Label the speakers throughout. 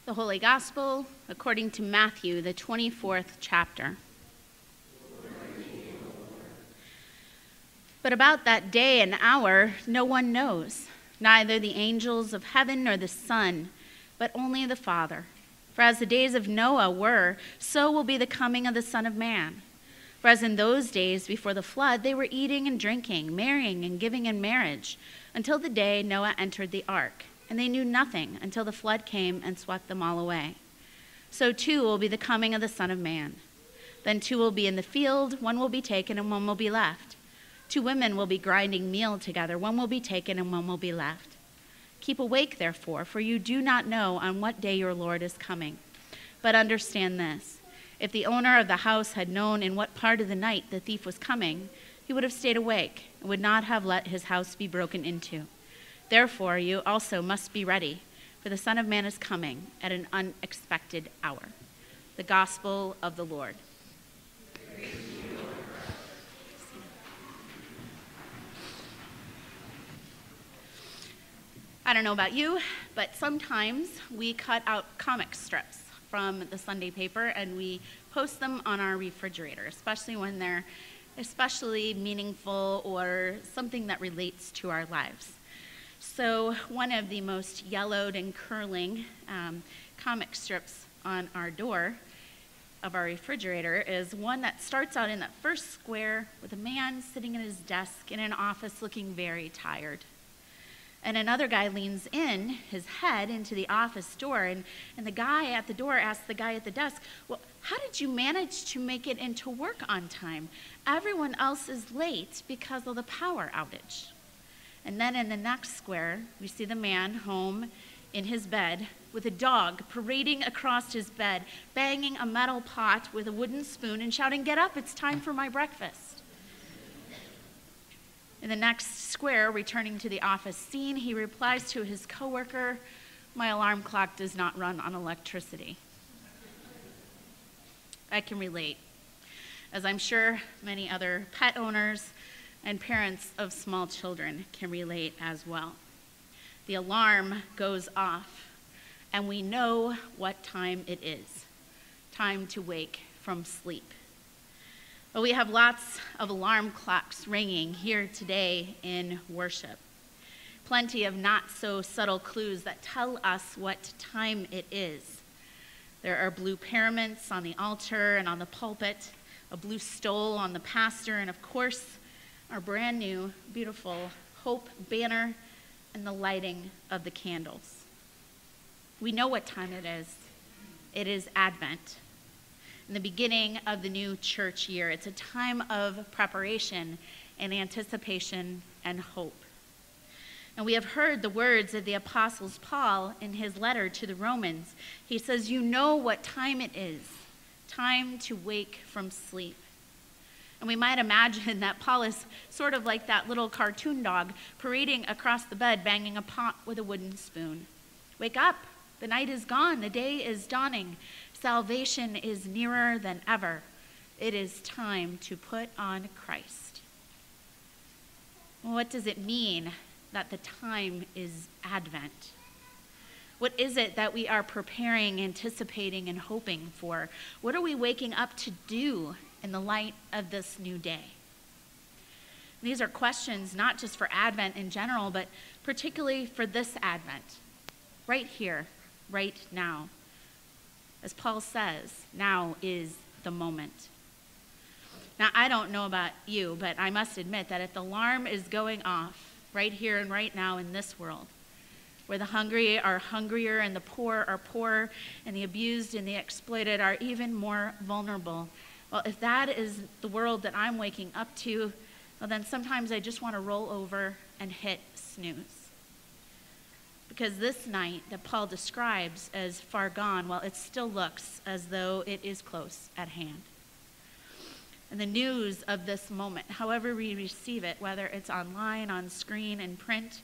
Speaker 1: The Holy Gospel according to Matthew, the 24th chapter. But about that day and hour no one knows, neither the angels of heaven nor the Son, but only the Father. For as the days of Noah were, so will be the coming of the Son of Man. For as in those days before the flood, they were eating and drinking, marrying and giving in marriage, until the day Noah entered the ark. And they knew nothing until the flood came and swept them all away. So too will be the coming of the Son of Man. Then two will be in the field, one will be taken and one will be left. Two women will be grinding meal together, one will be taken and one will be left. Keep awake, therefore, for you do not know on what day your Lord is coming. But understand this, if the owner of the house had known in what part of the night the thief was coming, he would have stayed awake and would not have let his house be broken into. Therefore, you also must be ready, for the Son of Man is coming at an unexpected hour. The Gospel of the Lord. Praise you, Lord. I don't know about you, but sometimes we cut out comic strips from the Sunday paper and we post them on our refrigerator, especially when they're especially meaningful or something that relates to our lives. So one of the most yellowed and curling comic strips on our door of our refrigerator is one that starts out in that first square with a man sitting at his desk in an office looking very tired. And another guy leans in his head into the office door, and the guy at the door asks the guy at the desk, well, how did you manage to make it into work on time? Everyone else is late because of the power outage. And then in the next square, we see the man home in his bed with a dog parading across his bed, banging a metal pot with a wooden spoon and shouting, "Get up, it's time for my breakfast." In the next square, returning to the office scene, he replies to his coworker, "My alarm clock does not run on electricity." I can relate, as I'm sure many other pet owners and parents of small children can relate as well. The alarm goes off, and we know what time it is. Time to wake from sleep. But we have lots of alarm clocks ringing here today in worship. Plenty of not so subtle clues that tell us what time it is. There are blue paraments on the altar and on the pulpit, a blue stole on the pastor, and of course, our brand new, beautiful hope banner and the lighting of the candles. We know what time it is. It is Advent. In the beginning of the new church year, it's a time of preparation and anticipation and hope. And we have heard the words of the Apostle Paul in his letter to the Romans. He says, you know what time it is, time to wake from sleep. And we might imagine that Paul is sort of like that little cartoon dog parading across the bed, banging a pot with a wooden spoon. Wake up, the night is gone, the day is dawning. Salvation is nearer than ever. It is time to put on Christ. What does it mean that the time is Advent? What is it that we are preparing, anticipating, and hoping for? What are we waking up to do in the light of this new day? These are questions not just for Advent in general, but particularly for this Advent, right here, right now. As Paul says, now is the moment. Now, I don't know about you, but I must admit that if the alarm is going off right here and right now in this world, where the hungry are hungrier and the poor are poorer and the abused and the exploited are even more vulnerable, well, if that is the world that I'm waking up to, well, then sometimes I just want to roll over and hit snooze. Because this night that Paul describes as far gone, well, it still looks as though it is close at hand. And the news of this moment, however we receive it, whether it's online, on screen, in print,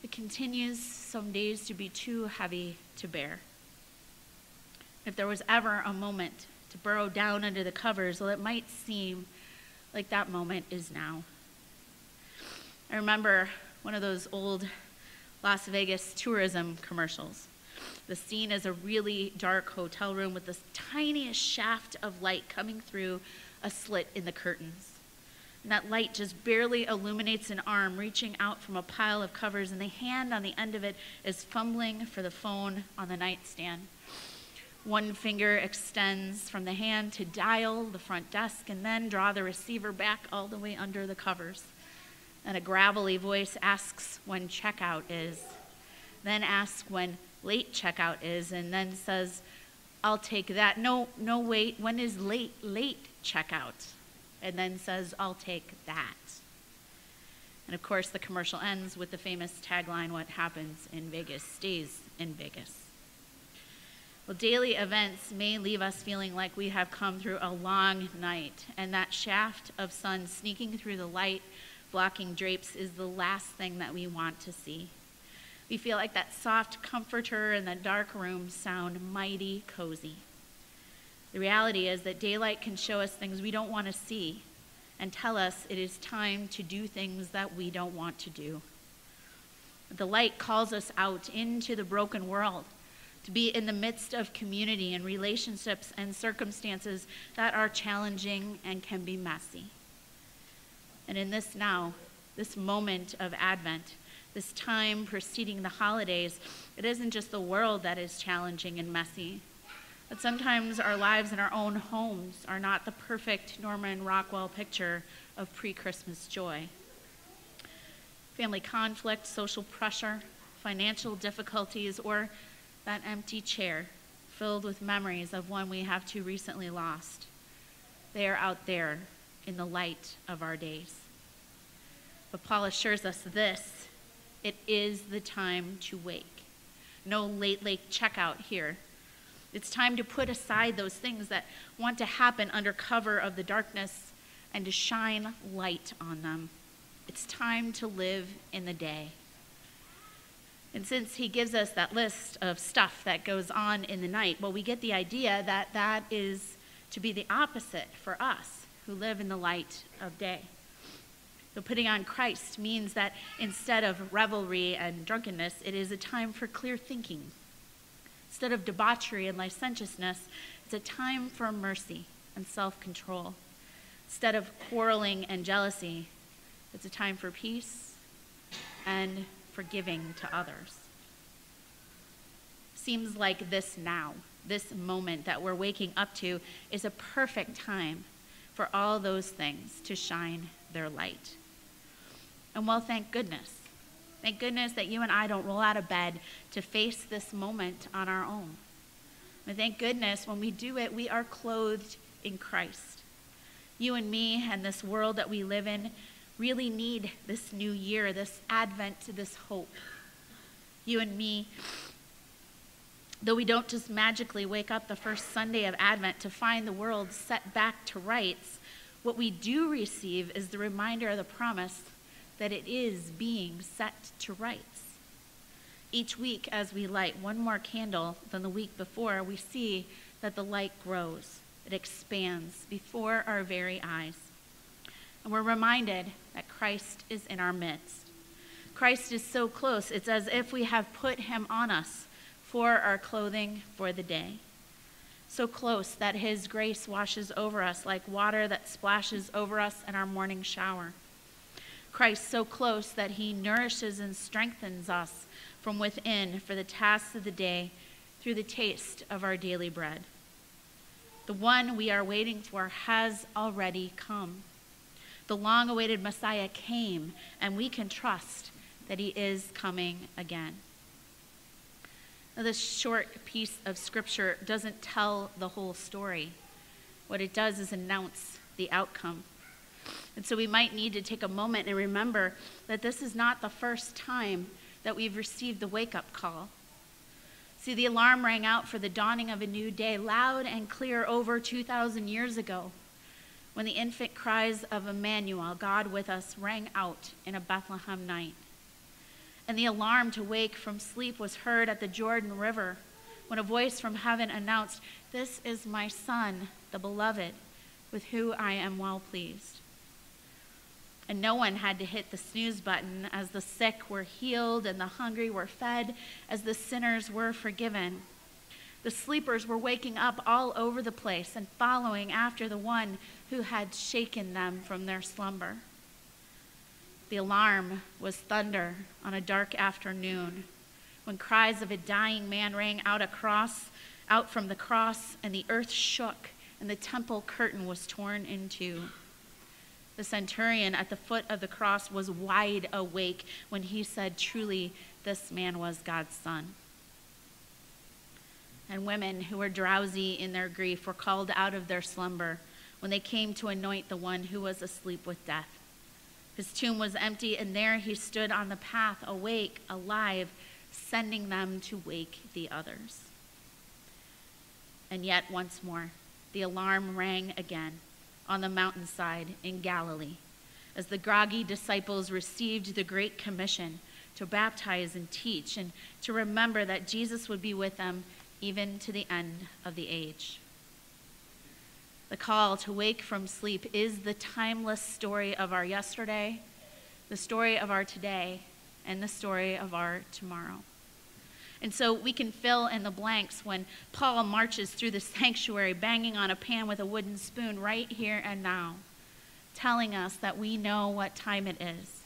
Speaker 1: it continues some days to be too heavy to bear. If there was ever a moment to burrow down under the covers, well, it might seem like that moment is now. I remember one of those old Las Vegas tourism commercials The scene is a really dark hotel room with this tiniest shaft of light coming through a slit in the curtains. And that light just barely illuminates an arm reaching out from a pile of covers, and the hand on the end of it is fumbling for the phone on the nightstand. One finger extends from the hand to dial the front desk and then draw the receiver back all the way under the covers. And a gravelly voice asks when checkout is, then asks when late checkout is, and then says, "I'll take that." No, wait, when is late checkout? And then says, "I'll take that." And of course, the commercial ends with the famous tagline, "What happens in Vegas stays in Vegas." Well, daily events may leave us feeling like we have come through a long night, and that shaft of sun sneaking through the light, blocking drapes, is the last thing that we want to see. We feel like that soft comforter in the dark room sound mighty cozy. The reality is that daylight can show us things we don't want to see and tell us it is time to do things that we don't want to do. The light calls us out into the broken world, to be in the midst of community and relationships and circumstances that are challenging and can be messy. And in this now, this moment of Advent, this time preceding the holidays, it isn't just the world that is challenging and messy, but sometimes our lives in our own homes are not the perfect Norman Rockwell picture of pre-Christmas joy. Family conflict, social pressure, financial difficulties, or that empty chair filled with memories of one we have too recently lost. They are out there in the light of our days. But Paul assures us this: it is the time to wake. No late checkout here. It's time to put aside those things that want to happen under cover of the darkness and to shine light on them. It's time to live in the day. And since he gives us that list of stuff that goes on in the night, well, we get the idea that that is to be the opposite for us who live in the light of day. So putting on Christ means that instead of revelry and drunkenness, it is a time for clear thinking. Instead of debauchery and licentiousness, it's a time for mercy and self-control. Instead of quarreling and jealousy, it's a time for peace and forgiving to others. Seems like this now, this moment that we're waking up to, is a perfect time for all those things to shine their light. And well, thank goodness. Thank goodness that you and I don't roll out of bed to face this moment on our own. And thank goodness when we do it, we are clothed in Christ. You and me and this world that we live in really need this new year, this Advent, this hope. You and me, though we don't just magically wake up the first Sunday of Advent to find the world set back to rights, what we do receive is the reminder of the promise that it is being set to rights. Each week as we light one more candle than the week before, we see that the light grows, it expands before our very eyes. And we're reminded that Christ is in our midst. Christ is so close, it's as if we have put him on us for our clothing for the day. So close that his grace washes over us like water that splashes over us in our morning shower. Christ so close that he nourishes and strengthens us from within for the tasks of the day through the taste of our daily bread. The one we are waiting for has already come. The long-awaited Messiah came, and we can trust that he is coming again. Now, this short piece of scripture doesn't tell the whole story. What it does is announce the outcome. And so we might need to take a moment and remember that this is not the first time that we've received the wake-up call. See, the alarm rang out for the dawning of a new day, loud and clear over 2,000 years ago, when the infant cries of Emmanuel, God with us, rang out in a Bethlehem night. And the alarm to wake from sleep was heard at the Jordan River, when a voice from heaven announced, "This is my Son, the beloved, with whom I am well pleased." and no one had to hit the snooze button, as the sick were healed and the hungry were fed, as the sinners were forgiven. The sleepers were waking up all over the place and following after the one who had shaken them from their slumber. The alarm was thunder on a dark afternoon, when cries of a dying man rang out from the cross, and the earth shook, and the temple curtain was torn in two. The centurion at the foot of the cross was wide awake when he said, "Truly, this man was God's son." And women who were drowsy in their grief were called out of their slumber when they came to anoint the one who was asleep with death. His tomb was empty, and there he stood on the path, awake, alive, sending them to wake the others. And yet once more, the alarm rang again on the mountainside in Galilee, as the groggy disciples received the Great Commission to baptize and teach, and to remember that Jesus would be with them even to the end of the age. The call to wake from sleep is the timeless story of our yesterday, the story of our today, and the story of our tomorrow. And so we can fill in the blanks when Paul marches through the sanctuary banging on a pan with a wooden spoon right here and now, telling us that we know what time it is.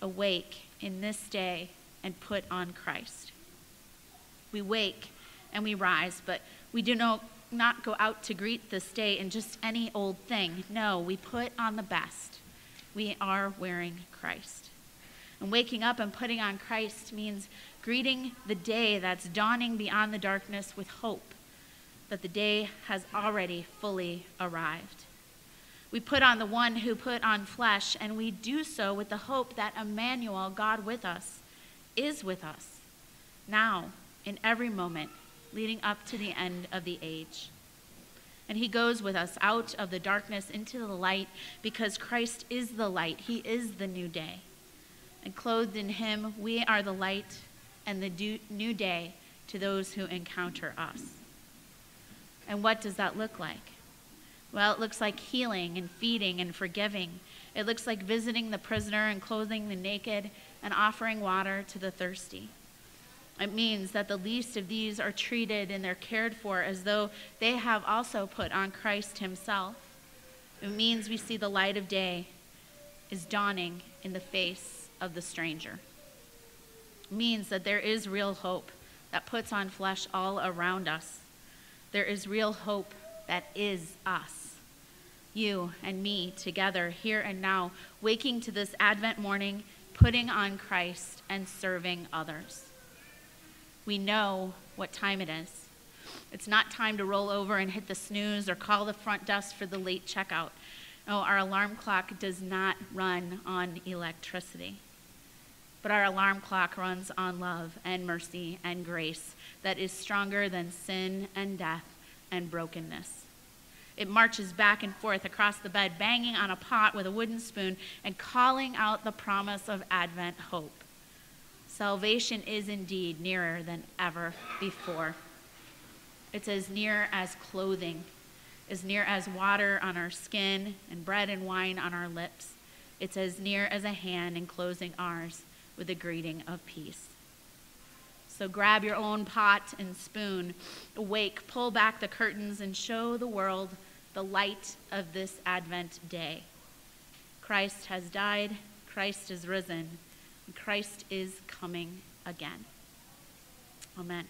Speaker 1: Awake in this day and put on Christ. We wake and we rise, but we do not go out to greet this day in just any old thing. No, we put on the best. We are wearing Christ. And waking up and putting on Christ means greeting the day that's dawning beyond the darkness with hope that the day has already fully arrived. We put on the one who put on flesh, and we do so with the hope that Emmanuel, God with us, is with us now in every moment leading up to the end of the age. And he goes with us out of the darkness into the light, because Christ is the light. He is the new day. And clothed in him, we are the light and the new day to those who encounter us. And what does that look like? Well, it looks like healing and feeding and forgiving. It looks like visiting the prisoner and clothing the naked and offering water to the thirsty. It means that the least of these are treated and they're cared for as though they have also put on Christ himself. It means we see the light of day is dawning in the face of the stranger. It means that there is real hope that puts on flesh all around us. There is real hope that is us, you and me together here and now, waking to this Advent morning, putting on Christ and serving others. We know what time it is. It's not time to roll over and hit the snooze or call the front desk for the late checkout. No, our alarm clock does not run on electricity. But our alarm clock runs on love and mercy and grace that is stronger than sin and death and brokenness. It marches back and forth across the bed, banging on a pot with a wooden spoon and calling out the promise of Advent hope. Salvation is indeed nearer than ever before. It's as near as clothing, as near as water on our skin and bread and wine on our lips. It's as near as a hand enclosing ours with a greeting of peace. So grab your own pot and spoon, awake, pull back the curtains, and show the world the light of this Advent day. Christ has died, Christ is risen, and Christ is coming again. Amen.